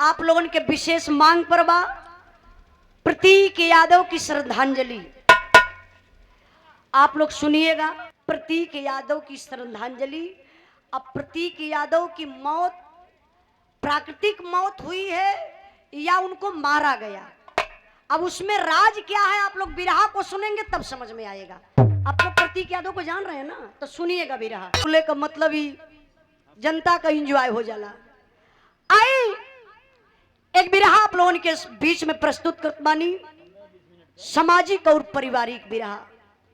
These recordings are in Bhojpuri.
आप लोगों के विशेष मांग पर बा प्रतीक यादव की श्रद्धांजलि। आप लोग सुनिएगा, प्रतीक यादव की श्रद्धांजलि। अब प्रतीक यादव की मौत प्राकृतिक मौत हुई है या उनको मारा गया, अब उसमें राज क्या है आप लोग बिरहा को सुनेंगे तब समझ में आएगा। आप लोग प्रतीक यादव को जान रहे हैं ना, तो सुनिएगा बिरहा। बोले का मतलब ही जनता का एंजॉय हो जाला। आई एक बिरहा आप लोगों के बीच में प्रस्तुत करत बानी, सामाजिक और पारिवारिक बिरहा।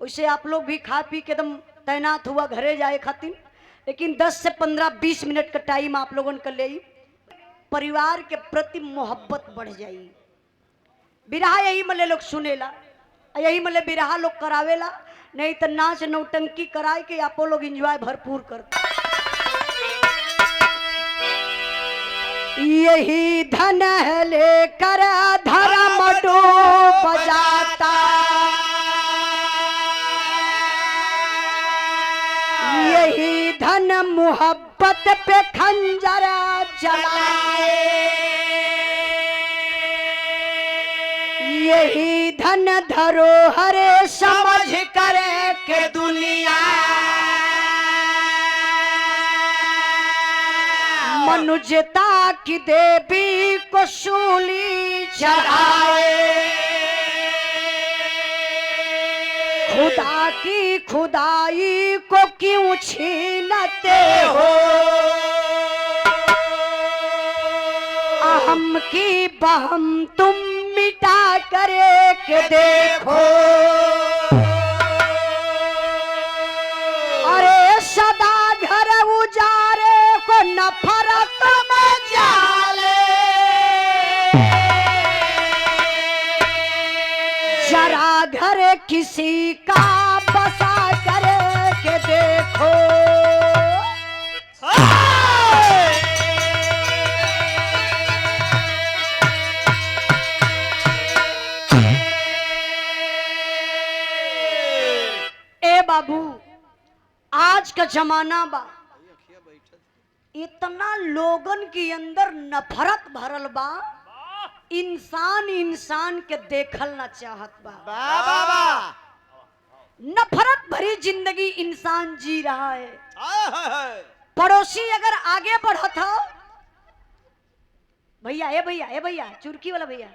वैसे आप लोग भी खा पी के एकदम तैनात हुआ घरे जाए खातिर, लेकिन 10 से 15-20 मिनट का टाइम आप लोगों का ले परिवार के प्रति मोहब्बत बढ़ जाई। बिरहा यही मले लोग सुनेला, यही मले बिरहा लोग करावेला, नहीं तो नाच नौटंकी कराए के आपो लोग एंजॉय भरपूर करते। यही धन लेकर धर्म डूब जाता, यही धन मोहब्बत पे खंजर चलाए, यही धन धरोहर समझ कर के दुनिया मनुष्यता की देवी को शूली चढ़ाए, खुदा की खुदाई को क्यों छीनते हो, अहम की बहम तुम मिटा करे के देखो, अरे सदा घर उजारे को नफरत में जाले, जरा घर किसी का बसा करे के देखो, बाबू आज का जमाना बा, इतना लोगन के अंदर नफरत भरल बा, इंसान इंसान के देखल ना चाहत बा। नफरत भरी जिंदगी इंसान जी रहा है। पड़ोसी अगर आगे बढ़त हो, भैया ए भैया चुरकी वाला भैया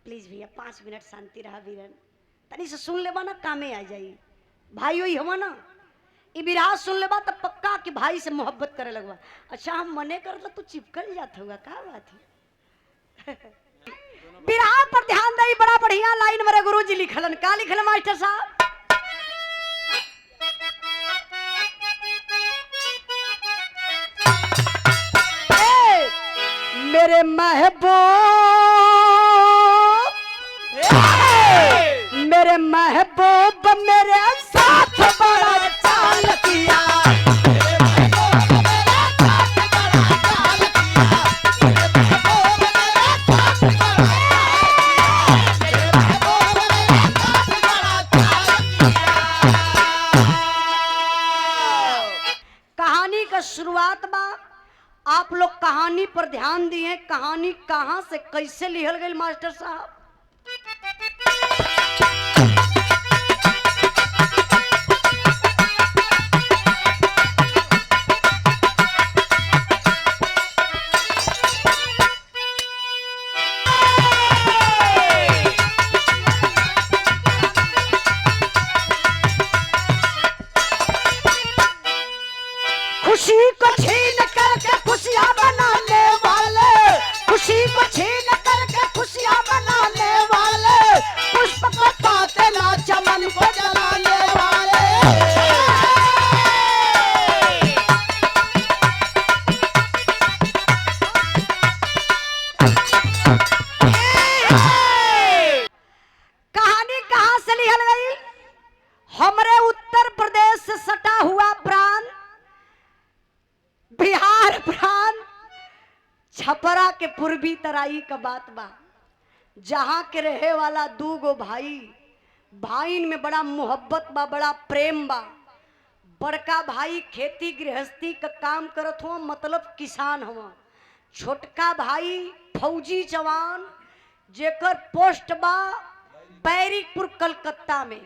प्लीज भैया 5 मिनट शांति रहा वीरन, तनी से सुन लेबा ना कामे आ जाई। भाई वही हम ना ई बिरहा सुन लेबा तब पक्का कि भाई से मोहब्बत करे लगवा। अच्छा हम मने कर तो चिपकल जात होगा, का बात है। बिरहा पर ध्यान दई, बड़ा बढ़िया लाइन मेरे गुरुजी लिखलन। का लिखलन मास्टर साहब? मेरे महबूब मेरे महबूब मेरे साथ बड़ा चाल किया, कहानी का शुरुआत बा। आप लोग कहानी पर ध्यान दिए, कहानी कहां से कैसे लिखल गई मास्टर साहब? खुशी को छीन करके खुशियां बनाने वाले, खुशी को छीन करके खुशियां बनाने वाले, पुष्प को पाते ना चमन को जलाने वाले। कहानी कहां से लिखल गई? हमरे उत्तर प्रदेश से सटा हुआ प्रांत बिहार प्रांत छपरा के पूर्वी तराई का बात बा, जहां के रहे वाला 2 गो भाई, भाईन में बड़ा मोहब्बत बा, बड़ा प्रेम बा। बड़का भाई खेती गृहस्थी का काम करत हो, मतलब किसान हुआ। छोटका भाई फौजी जवान जेकर पोस्ट बा बैरिकपुर कलकत्ता में।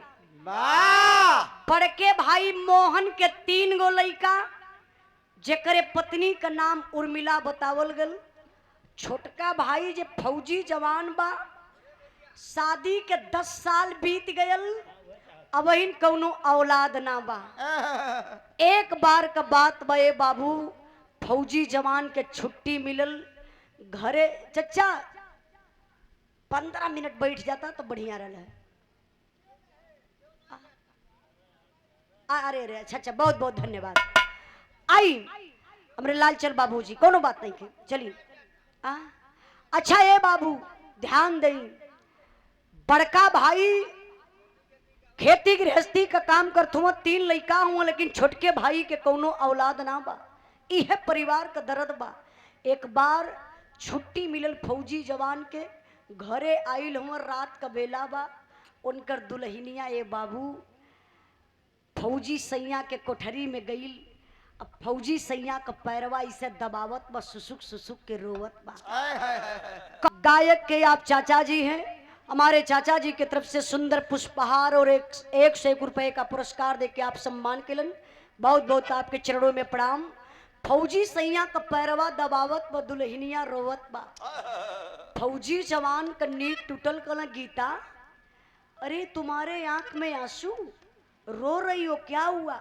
बड़के भाई मोहन के 3 गो लड़का जेकरे पत्नी का नाम उर्मिला बतावल गल। छोटका भाई जे फौजी जवान बा, शादी के 10 साल बीत गयल, अब इन कौनो औलाद ना बा। एक बार का बात बे बाबू, फौजी जवान के छुट्टी मिलल घरे। चचा 15 मिनट बैठ जाता तो बढ़िया रहला। अरे अरे अच्छा अच्छा, बहुत बहुत धन्यवाद। आई हमरे लालचंद बाबू जी, कोनो बात नहीं के चलिए। अच्छा ये बाबू ध्यान दई, बड़का भाई खेती गृहस्थी का काम करत हुआ, 3 लड़का हुआ, लेकिन छोटके भाई के कोनो औलाद ना बा। यह परिवार का दर्द बा। एक बार छुट्टी मिलल फौजी जवान के, घरे आइल हुआ, रात का बेला बा। उनकर दुल्हनिया ये बाबू फौजी सैया के कोठरी में गई। अब फौजी सैया का पैरवा इसे दबावत बा, सुसुक सुसुक के रोवत बा। गायक के आप चाचा जी हैं, हमारे चाचा जी की तरफ से सुंदर पुष्पहार और 101 रुपए का पुरस्कार देके आप सम्मान केलन। बहुत बहुत आपके चरणों में प्रणाम। फौजी सैया का पैरवा दबावत बा, दुल्हनिया रोवत बा। फौजी जवान का नींद टूटल कला। गीता, अरे तुम्हारे आंख में आंसू, रो रही हो, क्या हुआ?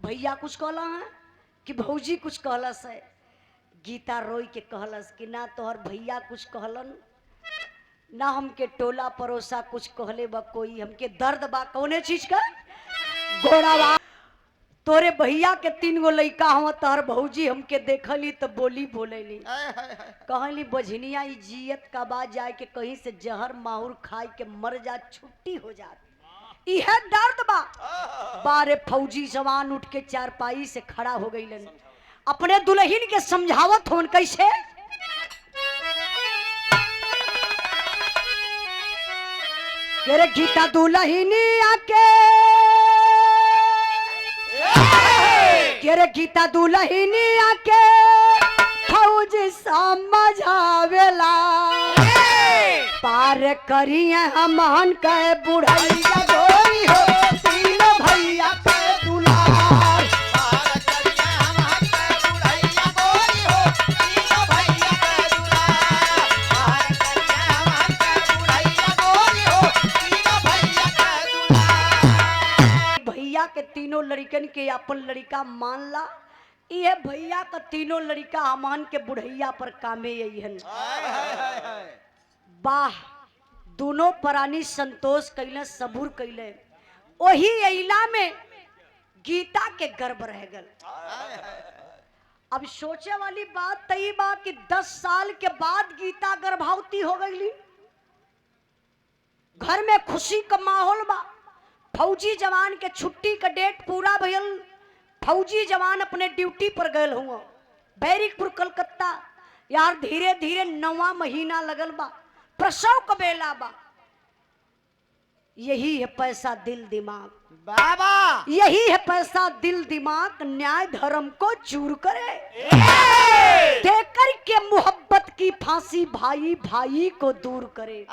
भैया कुछ कहला है कि भौजी कुछ कहलस है? गीता रोई के कहलस कि ना तोहर भैया कुछ कहलन, ना हमके टोला परोसा कुछ कहले बा, कोई हमके दर्द बा कौने चीज का। घोड़ा तोरे भैया के 3 गो लड़का हुआ, तोहर भौजी हमके देखली तो बोली बोलेली, कहली बझनिया जियत का बा, जाए के कहीं से जहर माहुर खाए के मर जा, छुट्टी हो जाती। यह दर्द बा। बारे फौजी जवान उठ के चारपाई से खड़ा हो गई, अपने दुल्हन के समझावत होन कैसे। तेरे गीता दुल्हनी आके, तेरे गीता दुल्हनी आके फौजी समझावेला, पार करिए हमन के बुढ़ैया गोरी हो, 3 भैया के दुलार। पार करिए हमन के बुढ़ैया गोरी हो, 3 भैया के दुलार। पार करिए हमन के बुढ़ैया गोरी हो, 3 भैया के दुलार। भैया के 3 लड़कन के अपन लड़का मान ला। ये भैया का 3 लड़का हमन के बुढ़ैया पर कामे यही। वाह, दोनों प्राणी संतोष कैले, सबूर कैले। वही अइला में गीता के गर्भ रह गल। अब सोचे वाली बात तई बा कि 10 साल के बाद गीता गर्भवती हो गई। घर में खुशी का माहौल बा। फौजी जवान के छुट्टी का डेट पूरा भयल। फौजी जवान अपने ड्यूटी पर गए हुआ बैरिकपुर कलकत्ता। यार धीरे धीरे 9वां महीना लगल बा, प्रसव का बेला बा। यही है पैसा दिल दिमाग बाबा, यही है पैसा दिल दिमाग, न्याय धर्म को चूर करे। देकर के मोहब्बत की फांसी भाई भाई को दूर करे।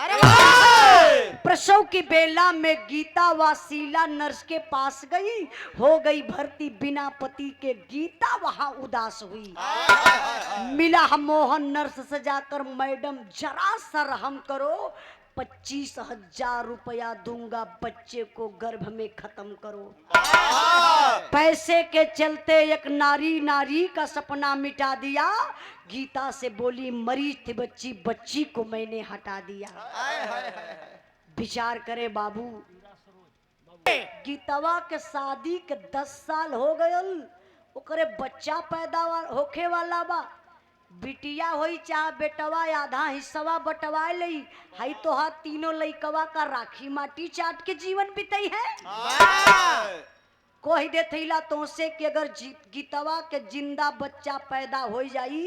प्रसव की बेला में गीता वासीला नर्स के पास गई, हो गई भर्ती बिना पति के। गीता वहां उदास हुई। मिला मोहन नर्स से जाकर, मैडम जरा सा रहम करो, 25,000 रुपया दूंगा, बच्चे को गर्भ में खत्म करो। पैसे के चलते एक नारी नारी का सपना मिटा दिया। गीता से बोली मरी थी बच्ची, बच्ची को मैंने हटा दिया। विचार करे बाबू, गीतवा के शादी के 10 साल हो गयल, ओकरे बच्चा पैदा होखे वाला बा। बिटिया होई चाहे बेटवा, आधा हिस्सा बटवा लई। हाई तो हा 3 लइकवा का राखी माटी चाट के जीवन बिताई है। कोई दे थैला तो से कि अगर गीतवा के जिंदा बच्चा पैदा हो जाई,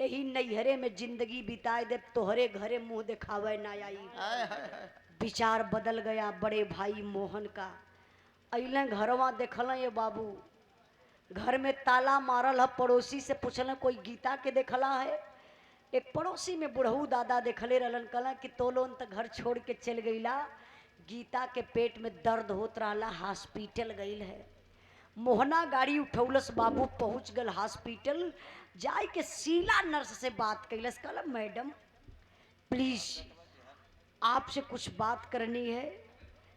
यही नैहरे में जिंदगी बिताए दे, तोहरे घरे मुंह दिखावे ना आई। विचार बदल गया बड़े भाई मोहन का। अइले घरवा देखल ये बाबू, घर में ताला मारल है। पड़ोसी से पूछल कोई गीता के देखला है? एक पड़ोसी में बुढ़ऊ दादा देखले रहलन, कहला कि तो लोन तक घर छोड़ के चल गईला, गीता के पेट में दर्द होत रहा, हॉस्पिटल गईल है। मोहना गाड़ी उठौलस, बाबू पहुंच गल हॉस्पिटल, जाए के शीला नर्स से बात कैलस, कहला मैडम प्लीज आपसे कुछ बात करनी है,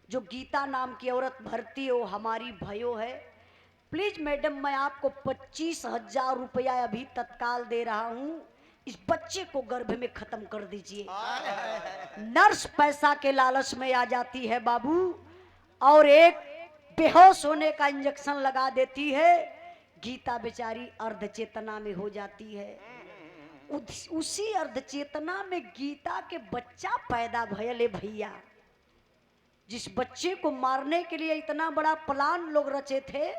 जो गीता नाम की औरत भर्ती हो हमारी भयो है, प्लीज मैडम मैं आपको 25,000 रुपया अभी तत्काल दे रहा हूं, इस बच्चे को गर्भ में खत्म कर दीजिए। नर्स पैसा के लालच में आ जाती है बाबू, और एक बेहोश होने का इंजेक्शन लगा देती है। गीता बेचारी अर्ध चेतना में हो जाती है। उसी अर्ध चेतना में गीता के बच्चा पैदा भयले भैया। जिस बच्चे को मारने के लिए इतना बड़ा प्लान लोग रचे थे,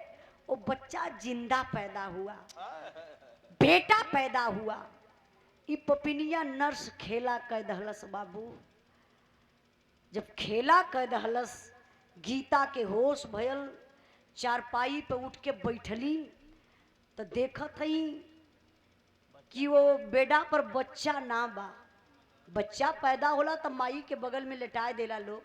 वो बच्चा जिंदा पैदा हुआ, बेटा पैदा हुआ। ई पपिनिया नर्स खेला कह दहलस बाबू। जब खेला कह दहलस, गीता के होश भयल, चारपाई पे उठ के बैठली तो देखत हई कि वो बेडा पर बच्चा ना बा। बच्चा पैदा होला तो माई के बगल में लेटाए देला लोग,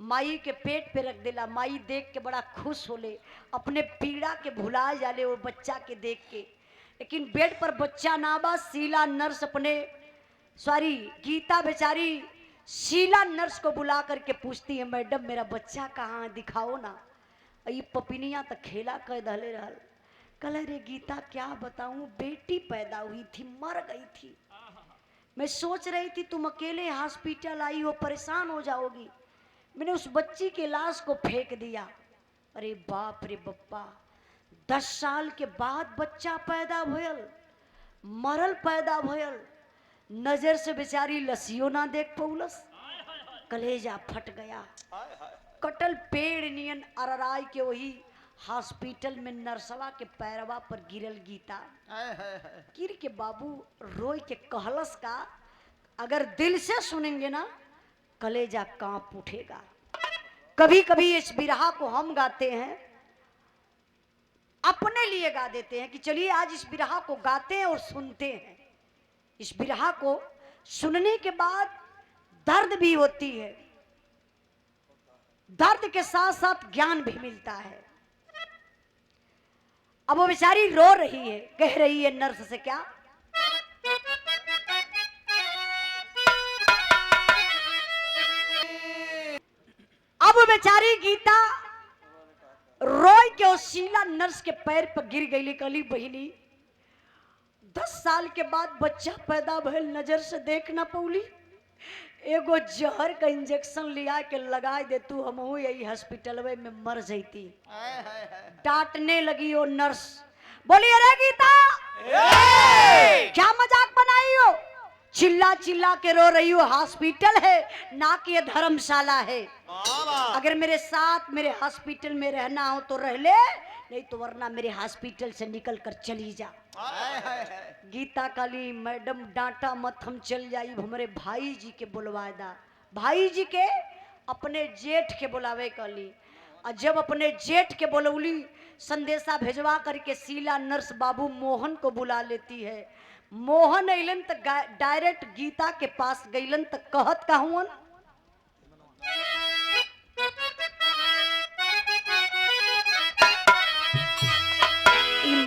माई के पेट पे रख देला। माई देख के बड़ा खुश होले, अपने पीड़ा के भुला जाले वो बच्चा के देख के। लेकिन बेड पर बच्चा ना बा। शीला नर्स अपने गीता बेचारी शीला नर्स को बुला करके पूछती है, मैडम मेरा बच्चा कहाँ है, दिखाओ ना। ये पपिनिया तो खेला कह दहले रहल। कल रे गीता क्या बताऊं, बेटी पैदा हुई थी, मर गई थी। मैं सोच रही थी तुम अकेले हॉस्पिटल आई हो, परेशान हो जाओगी, मैंने उस बच्ची के लाश को फेंक दिया। अरे बाप रे बप्पा, 10 साल के बाद बच्चा पैदा भयल, मरल पैदा भयल। नजर से बेचारी लसियो ना देख पौलस, कलेजा फट गया। कटल पेड़ नियन अरराई के वही हॉस्पिटल में नर्सवा के पैरवा पर गिरल गीता। गिर के बाबू रोई के कहलस का, अगर दिल से सुनेंगे ना कलेजा कांप उठेगा। कभी कभी इस बिरहा को हम गाते हैं, अपने लिए गा देते हैं कि चलिए आज इस बिरहा को गाते हैं और सुनते हैं। इस बिरहा को सुनने के बाद दर्द भी होती है, दर्द के साथ साथ ज्ञान भी मिलता है। अब वो बेचारी रो रही है, कह रही है नर्स से क्या, अब वो बेचारी गीता रोई के उस शीला नर्स के पैर पर गिर गई। कली बहिनी 10 साल के बाद बच्चा पैदा भइल, नजर से देख ना पौली, एगो जहर का इंजेक्शन लिया के लगा दे तू, हम यही हॉस्पिटल में मर जैती। डांटने लगी वो नर्स, बोली अरे गीता क्या मजाक बनाई हो, चिल्ला चिल्ला के रो रही हो, हॉस्पिटल है ना कि ये धर्मशाला है। अगर मेरे साथ मेरे हॉस्पिटल में रहना हो तो रह ले, नहीं तो वरना मेरे हॉस्पिटल से निकल कर चली जा। गीता काली मैडम डांटा मत, हम चल जाई, हमारे भाई जी के बुलवाए दा। भाई जी के अपने जेठ के बुलावे काली। और जब अपने जेठ के बुलौली, संदेशा भेजवा करके शीला नर्स बाबू मोहन को बुला लेती है। मोहन अलन तो डायरेक्ट गीता के पास गईलन तो कहत कहून,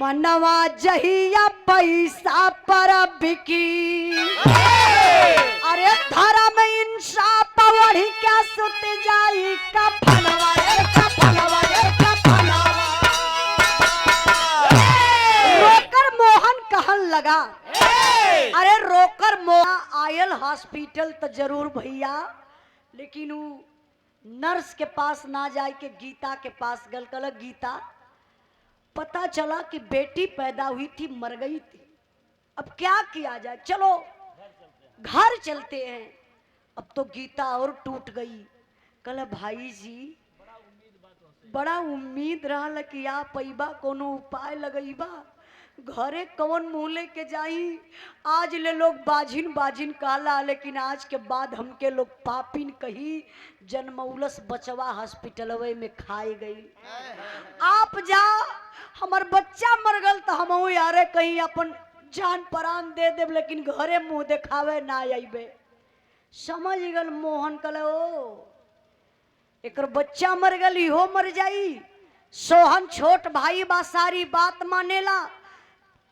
मनवा जहिया पैसा पर बिकी, अरे धरा में इंसाफ बढ़ी क्या सुत जाई का फलवा का फलवा का फलवा। रोकर मोहन कहन लगा, अरे रोकर मोहन आयल हॉस्पिटल तो जरूर भैया, लेकिन वो नर्स के पास ना जाए के गीता के पास गल। कल गीता पता चला कि बेटी पैदा हुई थी, मर गई थी, अब क्या किया जाए, चलो घर चलते हैं। अब तो गीता और टूट गई। कल भाई जी बड़ा उम्मीद रहा कि आप पैबा कोनो उपाय लगईबा, घरे कौन मुँह लेके जाई। आज ले लोग बाजिन बाजिन काला, लेकिन आज के बाद हमके लोग पापिन कही। जन्मौलस बचवा हॉस्पिटलवे में खाई गई। आप जा, हमार बच्चा मर गल तो हम यारे कहीं अपन जान प्राण दे देब लेकिन घरे मुंह देखावे ना आइबे। समझ गल मोहन कल ओ एकर बच्चा मर गल इहो मर जाई। सोहन छोट भाई बा सारी बात मानेला।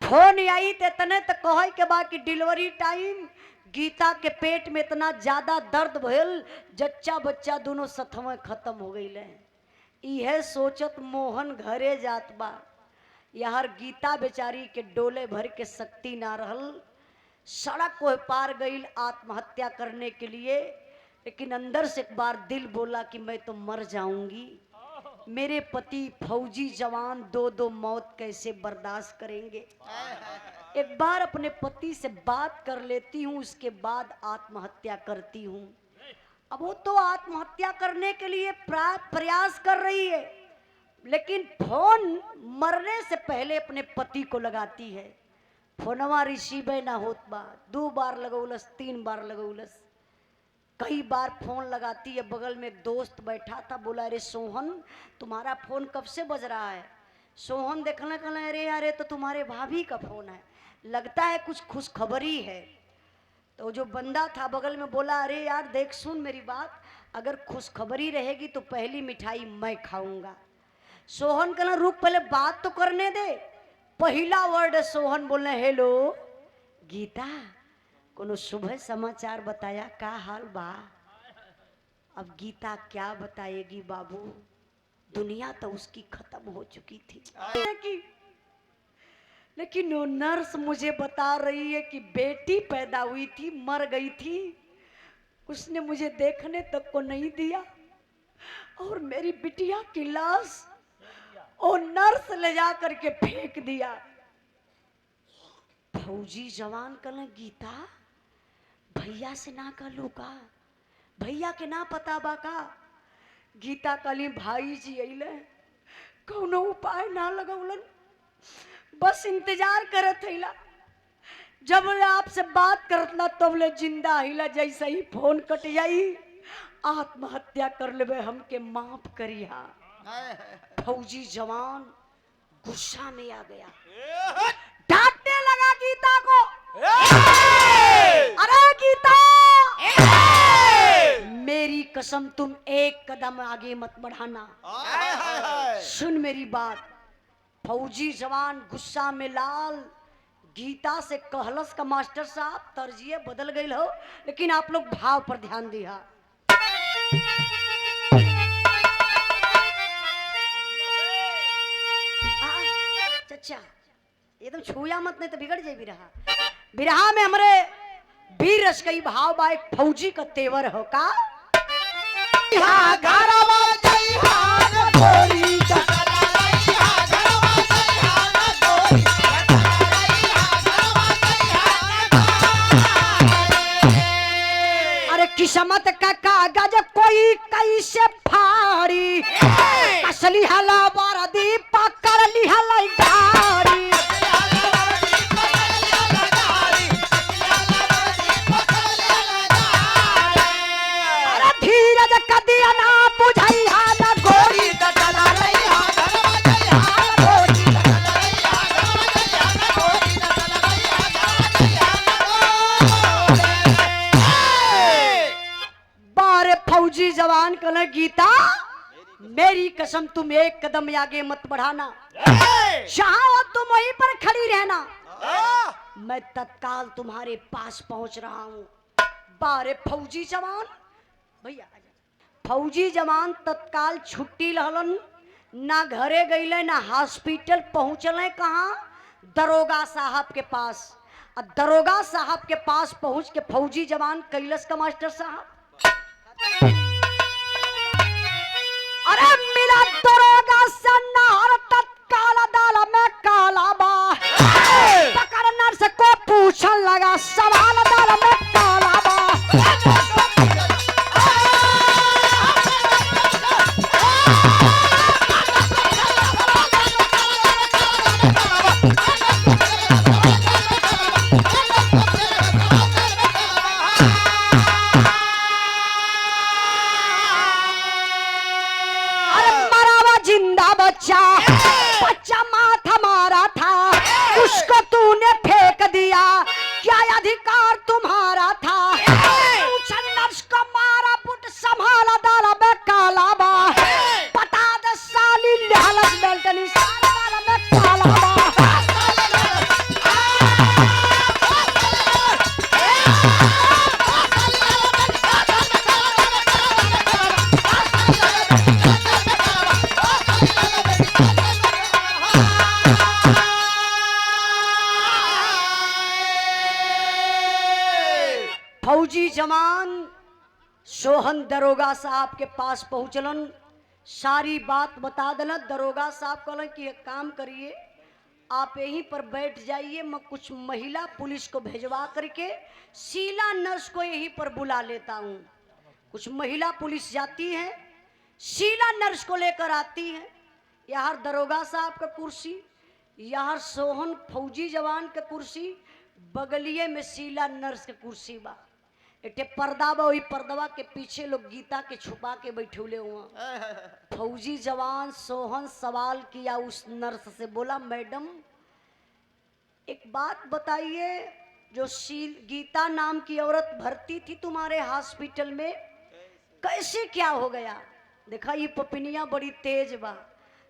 फोन आई ते तने तो कहे के बा कि डिलीवरी टाइम गीता के पेट में इतना ज्यादा दर्द भइल जच्चा बच्चा दोनों सथवे खत्म हो गई। इहे सोचत मोहन घरे जात बा। यार गीता बेचारी के डोले भर के शक्ति ना रहल, सड़क को पार गई आत्महत्या करने के लिए। लेकिन अंदर से एक बार दिल बोला कि मैं तो मर जाऊंगी। मेरे पति फौजी जवान दो दो मौत कैसे बर्दाश्त करेंगे। एक बार अपने पति से बात कर लेती हूँ, उसके बाद आत्महत्या करती हूँ। अब वो तो आत्महत्या करने के लिए प्रयास कर रही है, लेकिन फोन मरने से पहले अपने पति को लगाती है। फोनवा रिसीव ना होत बा, 2 बार लगौलस 3 बार लगौलस, कई बार फोन लगाती है। बगल में एक दोस्त बैठा था, बोला अरे सोहन तुम्हारा फोन कब से बज रहा है। सोहन देखने कहना अरे यार तो तुम्हारे भाभी का फोन है, लगता है कुछ खुशखबरी है। तो जो बंदा था बगल में बोला अरे यार देख सुन मेरी बात, अगर खुशखबरी रहेगी तो पहली मिठाई मैं खाऊंगा। सोहन कहना रुक पहले बात तो करने दे। पहला वर्ड सोहन बोलने हेलो गीता, कोनो शुभ समाचार बताया, का हाल बा। अब गीता क्या बताएगी बाबू, दुनिया तो उसकी खत्म हो चुकी थी। लेकिन वो नर्स मुझे बता रही है कि बेटी पैदा हुई थी, मर गई थी, उसने मुझे देखने तक को नहीं दिया और मेरी बिटिया की लाश वो नर्स ले जा करके फेंक दिया। फौजी जवान कहले गीता भैया से ना कहलू का, भैया के ना पता बा का। गीता कहली भाई जी अइले, कौनो उपाय ना लगौलन, बस इंतजार करत हिला। जब आपसे बात करतला तब ले जिंदा हिला, जैसे ही फोन कट जाई आत्महत्या कर लेबे, हमके माफ करिया। फौजी जवान गुस्सा में आ गया, डांटने लगा गीता को, अरे गीता मेरी कसम तुम एक कदम आगे मत बढ़ाना, सुन मेरी बात। फौजी जवान गुस्सा में लाल गीता से कहलस का मास्टर साहब तर्जिए बदल गई हो, लेकिन आप लोग भाव पर ध्यान दिया। चचा एकदम छुया मत नहीं तो बिगड़ जाए। बिरहा बिरहा में हमारे वीर रस कई भाव बा, एक फौजी का तेवर हो का। अरे किस्मत का कागज कोई कैसे फाड़ी, असली हला बारदी पकड़ ली हलाई गाड़ी। अरे धीरज कदिया ना बुझाई हाल गोरी चला रही हा बारे फौजी जवान कहले गीता मेरी कसम तुम एक कदम आगे मत बढ़ाना, चाहो तुम वहीं पर खड़ी रहना, मैं तत्काल तुम्हारे पास पहुंच रहा हूं। बारे फौजी जवान भैया फौजी जवान तत्काल छुट्टी लहलन, ना घरे गईले ना हॉस्पिटल पहुंचले, कहाँ दरोगा साहब के पास। दरोगा साहब के पास पहुंच के फौजी जवान कैलस का मास्टर साहब, अरे मिला दरोगा से नार तत्काल दाल में काला बा, पकड़ नर्स को पूछन लगा सवाल दाल में काला बा। बच्चा माथा मारा था, उसको तूने फेंक फौजी जवान सोहन दरोगा साहब के पास पहुंचलन, सारी बात बता दिलन। दरोगा साहब कहलन कि एक काम करिए, आप यहीं पर बैठ जाइए, मैं कुछ महिला पुलिस को भेजवा करके शीला नर्स को यहीं पर बुला लेता हूँ। कुछ महिला पुलिस जाती है, शीला नर्स को लेकर आती है। यहाँ दरोगा साहब का कुर्सी, यहाँ सोहन फौजी जवान का कुर्सी, बगलिए में शीला नर्स का कुर्सी बा। एटे पर्दा बा, वही पर्दवा के पीछे लोग गीता के छुपा के बैठे हुआ। फौजी जवान सोहन सवाल किया उस नर्स से, बोला मैडम एक बात बताइए, जो गीता नाम की औरत भर्ती थी तुम्हारे हॉस्पिटल में, कैसे क्या हो गया? देखा ये पपिनिया बड़ी तेज बा।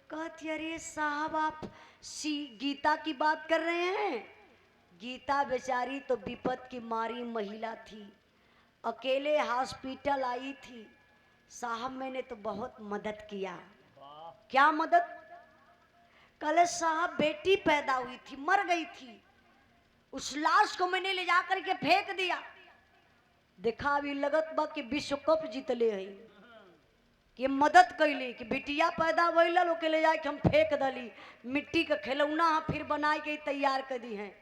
कहती अरे साहब आप गीता की बात कर रहे हैं? गीता बेचारी तो विपत की मारी महिला थी, अकेले हॉस्पिटल आई थी साहब, मैंने तो बहुत मदद किया। क्या मदद? कल साहब बेटी पैदा हुई थी, मर गई थी, उस लाश को मैंने ले जाकर के फेंक दिया। देखा अभी लगत बा कि विश्व कप जीतले है कि मदद कैली कि बिटिया पैदा भइल ओके ले जाके हम फेंक दली, मिट्टी का खिलौना फिर बनाए के तैयार कर दी हैं।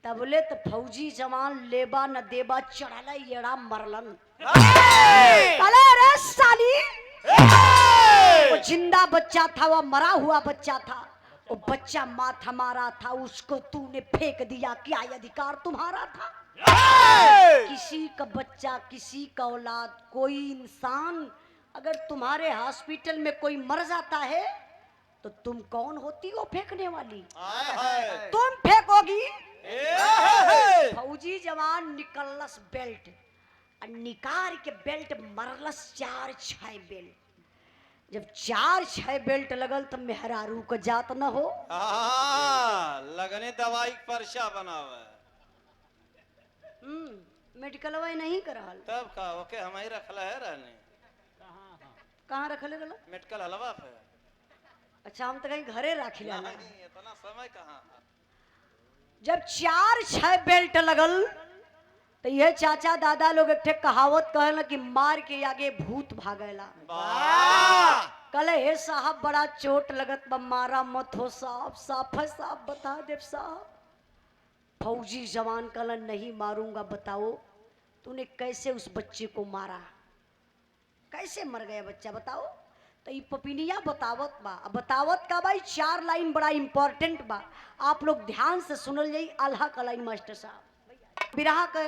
तबले तो फौजी जवान लेबा न देबा चढ़ाला येड़ा मरलन। अरे रे साली, वो जिंदा बच्चा था, वो मरा हुआ बच्चा था, वो बच्चा माथा मारा था, उसको तूने फेंक दिया, क्या अधिकार तुम्हारा था? किसी का बच्चा, किसी का औलाद, कोई इंसान अगर तुम्हारे हॉस्पिटल में कोई मर जाता है तो तुम कौन होती हो फेंकने वाली? तुम फेंकोगी? फौजी जवान निकलस बेल्ट, निकाल के बेल्ट मरलस 4-6 बेल्ट। जब 4-6 बेल्ट लगल तो मेहरारू को जात न हो, लगने दवाई पर्चा बनावे। मेडिकल वाई नहीं करल तब का ओके हमारी रखला है रहने। कहाँ रखले रहल? मेडिकल हलवा पे। अच्छा हम तो कहीं घरे राखी ला। इतना समय कहाँ? जब 4-6 बेल्ट लगल तो यह चाचा दादा लोग एक कहावत कहला कि मार के आगे भूत भागेला। कले हे साहब बड़ा चोट लगत बा, मारा मत हो साहब, साफ है साहब, बता दे साहब। फौजी जवान कहला नहीं मारूंगा, बताओ तूने कैसे उस बच्चे को मारा, कैसे मर गया बच्चा बताओ। तो ये पपिनिया बतावत बा। बतावत का भाई 4 लाइन बड़ा इंपॉर्टेंट बा, आप लोग ध्यान से सुनल जाई। आल्हा का लाइन मास्टर साहब बिरहा का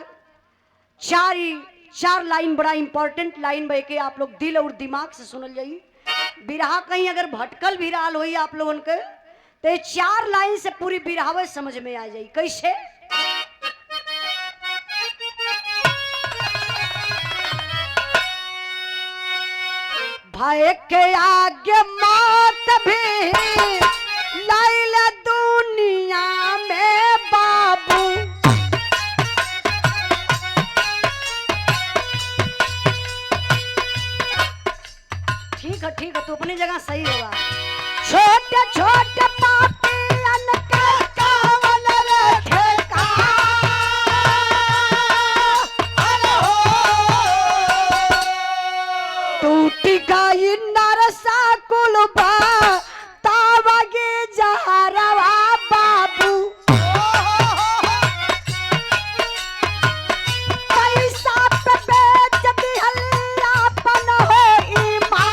4 लाइन बड़ा इंपॉर्टेंट लाइन बह के आप लोग दिल और दिमाग से सुनल जाई। बिरहा कहीं अगर भटकल भी रहा हुई आप लोगों के तो 4 लाइन से पूरी बिरहावे समझ में आ जाई। कैसे? भाई के आगे मौत भी लाइल दुनिया में बाबू, ठीक है तू अपनी जगह सही होगा। छोटे छोटे पापियन का कावन रखेगा, टूटी गई नरसा कुलबा तावगे जहरवा बाबू, पैसा पे बेच दिहला पन हो ईमान।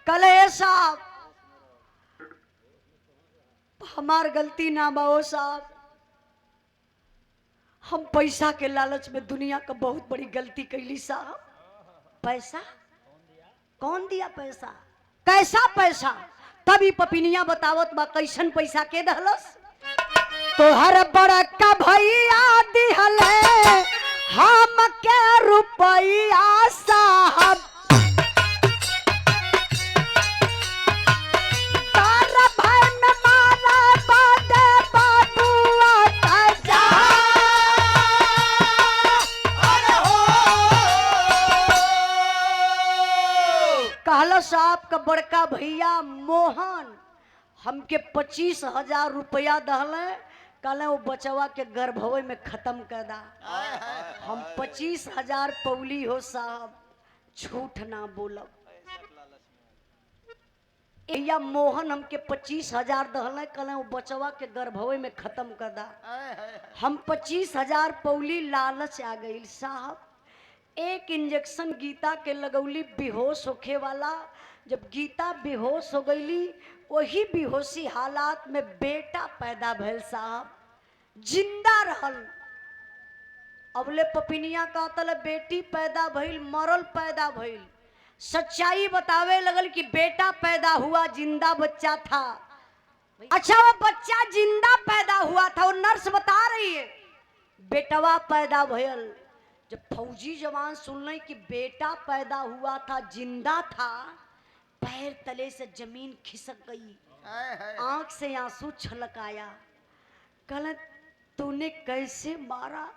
कले साहब हमार गलती ना बाओ साहब, हम पैसा के लालच में दुनिया का बहुत बड़ी गलती कैली साहब। पैसा कौन दिया? पैसा कैसा पैसा? तभी पपिनिया बतावत बा कैसन पैसा के दहलस। तो हर बड़का भैया दिहले हम के रुपया साहब, साहब का बड़का भैया मोहन हमके 25,000 रुपया दहले, कहले वो बचवा के गर्भवे में खत्म कर दा। हम 25,000 पौली हो साहब, झूठ ना बोलब। या मोहन हमके 25,000 दहले, कहले वो बचवा के गर्भवे में खत्म कर दा। हम 25,000 पौली, लालच आ गई साहब। एक इंजेक्शन गीता के लगौली बेहोश होखे वाला। जब गीता बेहोश हो गईली, वही बेहोशी हालात में बेटा पैदा भइल साहब, जिंदा रहल। अबले पपिनिया कहतल बेटी पैदा भइल, मरल पैदा भइल। सच्चाई बतावे लगल कि बेटा पैदा हुआ, जिंदा बच्चा था। अच्छा वो बच्चा जिंदा पैदा हुआ था, वो नर्स बता रही है बेटवा पैदा भइल। जब फौजी जवान सुनले कि बेटा पैदा हुआ था, जिंदा था, पैर तले से जमीन खिसक गई, आंख से आंसू छलक आया। कहले तूने कैसे मारा?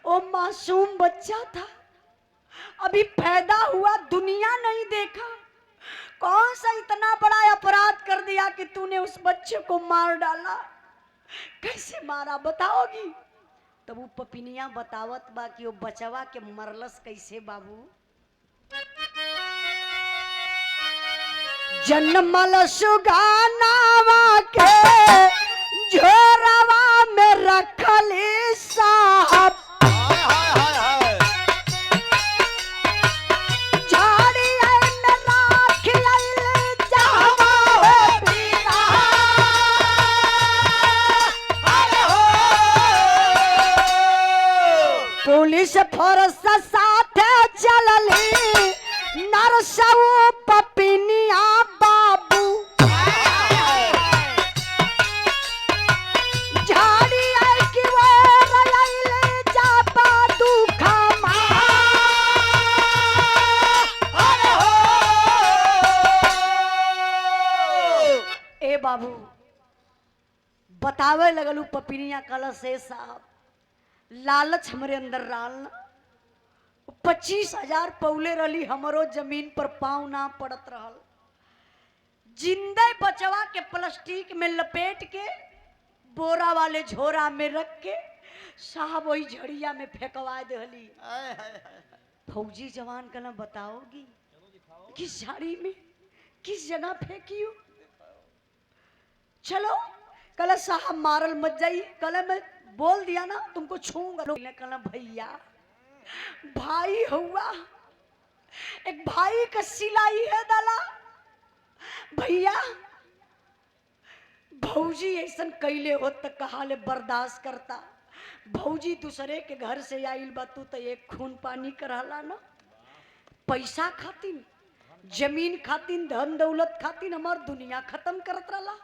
वो मासूम बच्चा था, अभी पैदा हुआ, दुनिया नहीं देखा, कौन सा इतना बड़ा अपराध कर दिया कि तूने उस बच्चे को मार डाला? कैसे मारा बताओगी? तब वो पपिनिया बतावत बा कि वो बचवा के मरलस कैसे बाबू। जन्मल सुगानावा के झोरवा में रखली साहब, पुलिस फोर्स साथे चलली, नरसऊ पपिनिया बाबू, झाड़ी आई कि वो रयले जापा दुखा ए बाबू। बतावे लगलू पपिनिया कल से साहब, लालच हमरे अंदर डालना। 25,000 पौले रली, हमरो जमीन पर पाँव ना पड़त रहल। जिंदे बचवा के प्लास्टिक में लपेट के बोरा वाले झोरा में रख के साहब वही झड़िया में फेंकवा देहली। फौजी जवान कहना बताओगी किस झाड़ी में किस जगह फेंकी हो? चलो कल साहब मारल मत जाई, कल मैं बोल दिया ना तुमको छूंगा। कहना भैया भाई हुआ, एक भाई का सिलाई है दाला भैया, भौजी ऐसा कैले हो तक कहा ले बर्दाश्त करता। भौजी दूसरे के घर से आइल बा, तू तो एक खून पानी कराला ना। पैसा खातिन, जमीन खातिन, धन दौलत खातिन हमार दुनिया खत्म करत रहा।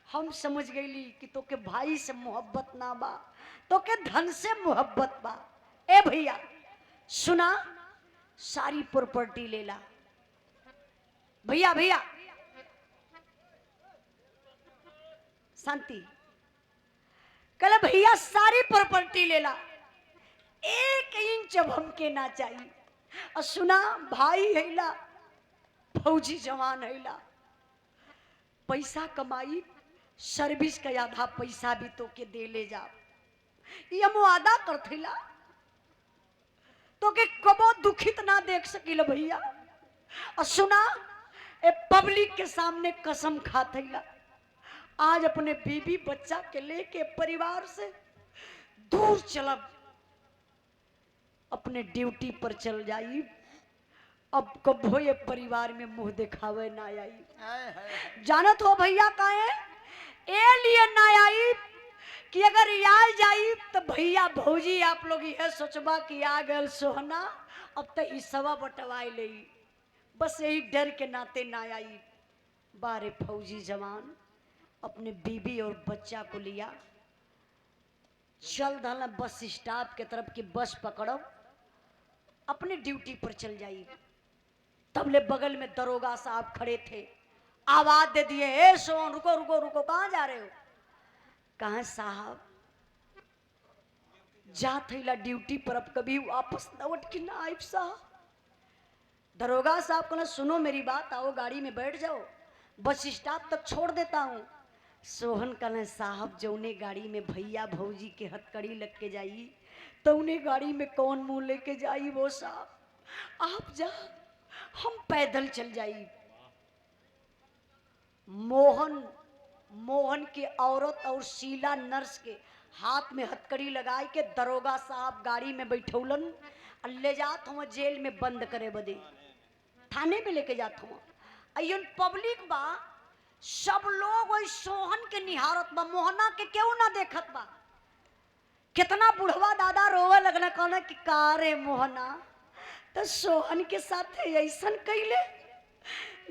हम समझ गईली कि तो के भाई से मोहब्बत ना बा, तो के धन से मोहब्बत बा। ए भैया सुना, सारी प्रॉपर्टी ले ला। भैया भैया शांति, कल भैया सारी प्रॉपर्टी ले ला, 1 इंच अब हमके ना चाहिए। और सुना भाई हैला, फौजी जवान हैला, पैसा कमाई, सर्विस का आधा पैसा भी तो के दे ले जा। ये मुआदा करथिला तो के कबो दुखित ना देख सकिल भैया। और सुना ए पब्लिक के सामने कसम खाथिला, आज अपने बीबी बच्चा के लेके परिवार से दूर चलब, अपने ड्यूटी पर चल जाई। अब कबो ये परिवार में मुंह दिखावे ना आई। जानत हो भैया काहे ए लिए ना आई कि अगर आ जाई तो भैया भौजी आप लोग यह सोचबा कि आ गए सोहना, अब तो हिस्सा बटवाई ले, बस यही डर के नाते ना आई। बारे फौजी जवान अपने बीबी और बच्चा को लिया, चल दल बस स्टॉप के तरफ की बस पकड़ो, अपने ड्यूटी पर चल जाई। तबले बगल में दरोगा साहब खड़े थे, आवाज दे दिए, ए सोन रुको रुको रुको, कहाँ जा रहे हो? कहाँ साहब जा थैला ड्यूटी पर, अब कभी वापस लौट के ना आए साहब। दरोगा साहब कहना सुनो मेरी बात, आओ गाड़ी में बैठ जाओ। बस स्टॉप तक छोड़ देता हूँ। सोहन कहने साहब जौने गाड़ी में भैया भौजी के हथकड़ी लग के जाई तो उन्हें गाड़ी में कौन मुंह लेके जाई वो साहब, आप जा, हम पैदल चल जाई। मोहन की औरत और शीला नर्स के हाथ में हथकड़ी लगाई के दरोगा साहब गाड़ी में बैठौलन और ले जात हूँ जेल में बंद करे बदे, थाने पे लेके जात हूँ। अयन पब्लिक बा, सब लोग वही सोहन के निहारत बा, मोहना के क्यों ना देखत बा। कितना बुढ़वा दादा रोवे लगना, कहना कि का रे मोहना, तो सोहन के साथ ऐसन कैले,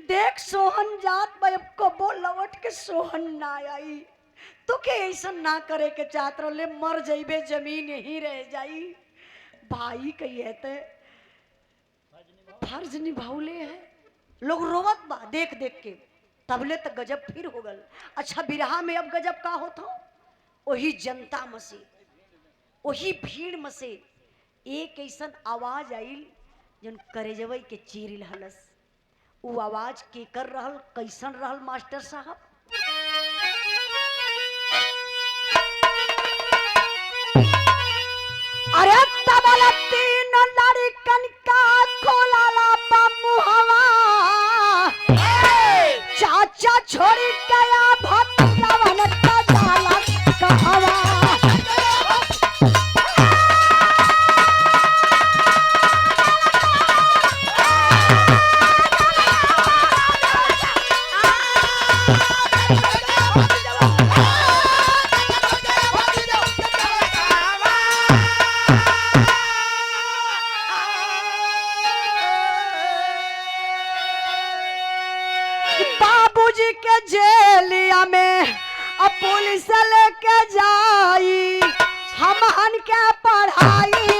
देख सोहन जात बा, अब कबो लौट के सोहन ना आई, तो के ऐसन ना करे के चाहत रहे, मर जाइबे, जमीन यही रह जाई। भाई कहिए ते फर्ज निभावले है, लोग रोवत बा देख देख के। तबले तक गजब फिर हो गल। अच्छा बिरहा में अब गजब का होता, वही जनता में से, वही भीड़ में से एक ऐसन आवाज आइल जन करेजवई के चीरिल हलस। वो आवाज के कर रहल, कैसन रहल मास्टर साहब? अरे तबला तीन लड़कन का खोलाला मुहवा, चाचा छोड़ी गया भटकावन का जाला कहवा। बाबूजी के जेलिया में अब पुलिस लेके जाई, हमहन के पढ़ाई